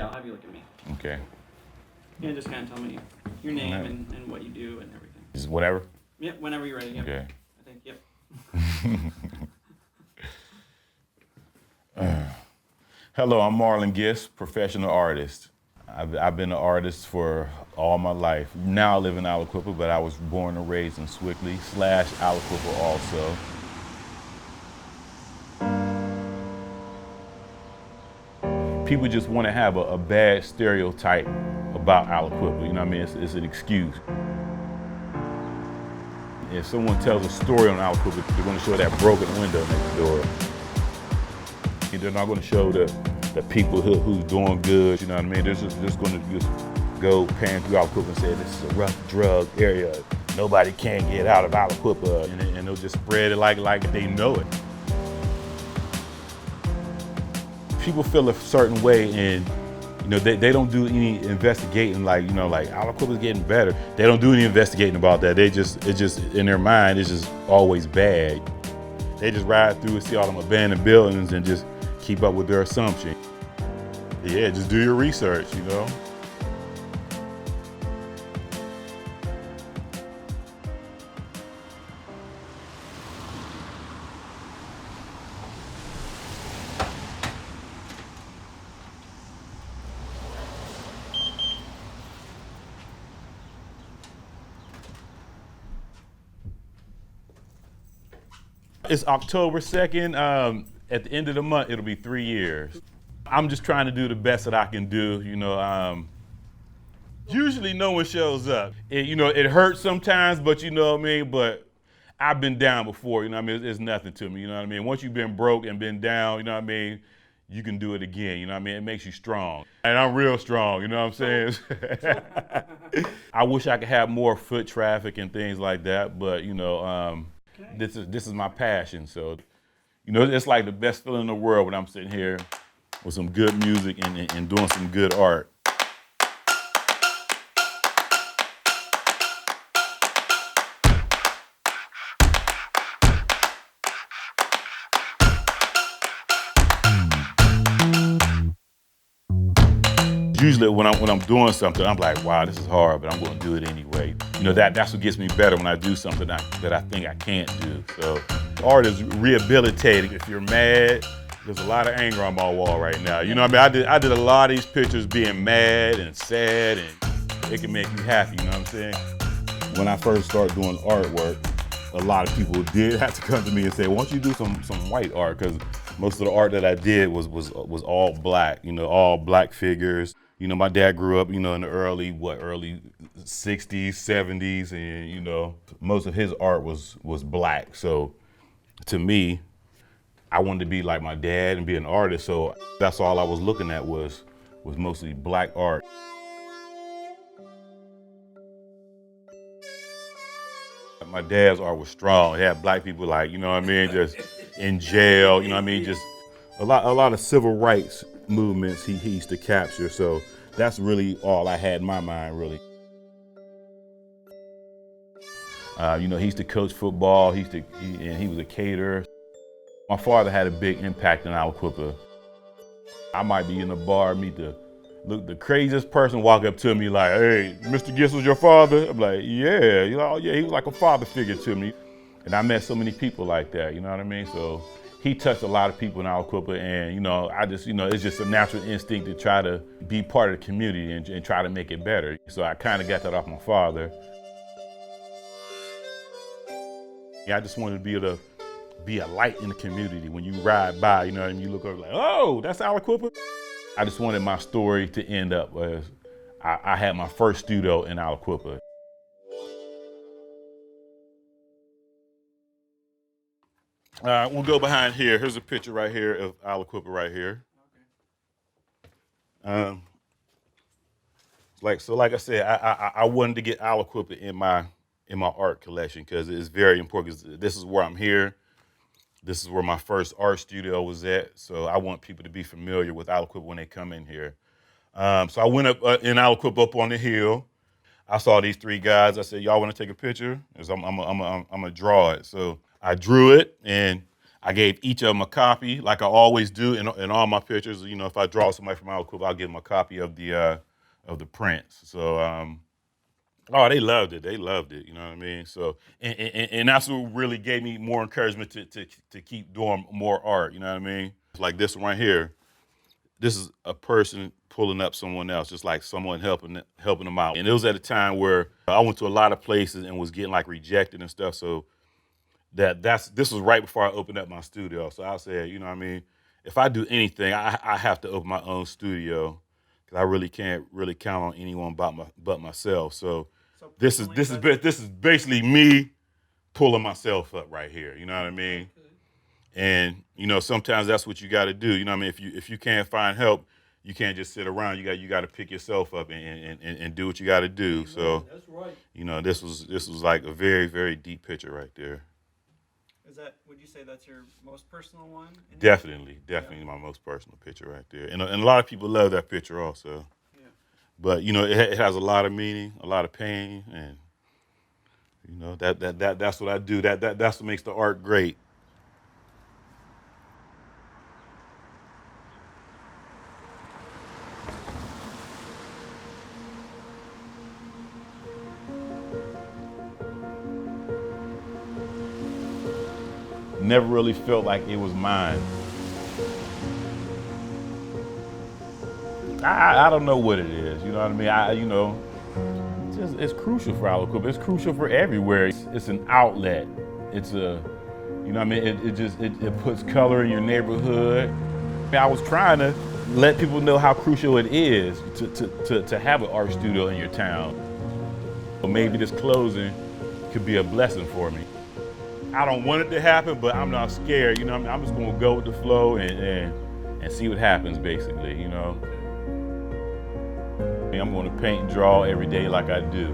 Yeah, I'll have you look at me. Okay. Yeah, just kind of tell me your name and what you do and everything. Just whatever? Yep, whenever you're ready. Yep. Okay. I think, yep. Hello, I'm Marlon Gist, professional artist. I've been an artist for all my life. Now I live in Aliquippa, but I was born and raised in Swickley / Aliquippa also. People just want to have a bad stereotype about Aliquippa, you know what I mean? It's an excuse. If someone tells a story on Aliquippa, they're going to show that broken window next door. They're not going to show the people who's doing good, you know what I mean? They're just going to just go pan through Aliquippa and say this is a rough drug area. Nobody can get out of Aliquippa, and they'll just spread it like they know it. People feel a certain way, and you know they don't do any investigating. Like Aliquippa's getting better. They don't do any investigating about that. It's just in their mind. It's just always bad. They just ride through and see all them abandoned buildings and just keep up with their assumption. Yeah, just do your research, you know. It's October 2nd. At the end of the month, it'll be 3 years. I'm just trying to do the best that I can do, you know. Usually no one shows up. It hurts sometimes, but you know what I mean? But I've been down before, you know what I mean? It's nothing to me, you know what I mean? Once you've been broke and been down, you know what I mean? You can do it again, you know what I mean? It makes you strong. And I'm real strong, you know what I'm saying? I wish I could have more foot traffic and things like that, but you know, this is my passion. So, you know, it's like the best feeling in the world when I'm sitting here with some good music and doing some good art. Usually when I'm doing something, I'm like, wow, this is hard, but I'm going to do it anyway. You know, that's what gets me better when I do something that I think I can't do. So art is rehabilitating. If you're mad, there's a lot of anger on my wall right now. You know what I mean? I did a lot of these pictures being mad and sad, and it can make you happy, you know what I'm saying? When I first started doing artwork, a lot of people did have to come to me and say, why don't you do some white art? Because most of the art that I did was all black, you know, all black figures. You know, my dad grew up, you know, in the early 60s, 70s, and you know, most of his art was black. So to me, I wanted to be like my dad and be an artist. So that's all I was looking at was mostly black art. My dad's art was strong. It had black people like, you know what I mean, just in jail, you know what I mean, just a lot of civil rights movements he used to capture. So that's really all I had in my mind, really. You know, he used to coach football. He was a caterer. My father had a big impact on Aliquippa. I might be in a bar, meet the craziest person walk up to me like, hey, Mr. Gist was your father? I'm like, yeah, you know, yeah, he was like a father figure to me. And I met so many people like that, you know what I mean? So he touched a lot of people in Aliquippa, and you know, it's just a natural instinct to try to be part of the community and try to make it better. So I kind of got that off my father. Yeah, I just wanted to be able to be a light in the community. When you ride by, you know, and you look over like, oh, that's Aliquippa. I just wanted my story to end up as I had my first studio in Aliquippa. We'll go behind here. Here's a picture right here of Aliquippa right here. Like I said, I wanted to get Aliquippa in my art collection because it's very important. 'Cause this is where I'm here. This is where my first art studio was at. So I want people to be familiar with Aliquippa when they come in here. So I went up in Aliquippa up on the hill. I saw these three guys. I said, y'all want to take a picture? Because I'm gonna draw it. So I drew it, and I gave each of them a copy, like I always do in all my pictures. You know, if I draw somebody from Aliquippa, I'll give them a copy of the prints. So, oh, they loved it. They loved it. You know what I mean? So, and that's what really gave me more encouragement to keep doing more art. You know what I mean? Like this one right here. This is a person pulling up someone else, just like someone helping them out. And it was at a time where I went to a lot of places and was getting like rejected and stuff. So this was right before I opened up my studio. So I said, you know what I mean? If I do anything, I have to open my own studio because I really can't really count on anyone but myself. So this is basically me pulling myself up right here. You know what I mean? And you know, sometimes that's what you got to do. You know what I mean? If you can't find help, you can't just sit around. You got to pick yourself up and do what you got to do. So that's right. You know, this was like a very, very deep picture right there. Would you say that's your most personal one? Definitely my most personal picture right there. And a lot of people love that picture also. Yeah. But you know, it has a lot of meaning, a lot of pain, and you know that's what I do. That's what makes the art great. Never really felt like it was mine. I don't know what it is, you know what I mean? It's crucial for Aliquippa. It's crucial for everywhere. It's an outlet. It's you know what I mean? It puts color in your neighborhood. I was trying to let people know how crucial it is to have an art studio in your town. But maybe this closing could be a blessing for me. I don't want it to happen, but I'm not scared. You know, I'm just gonna go with the flow and see what happens, basically. You know, I'm gonna paint and draw every day like I do.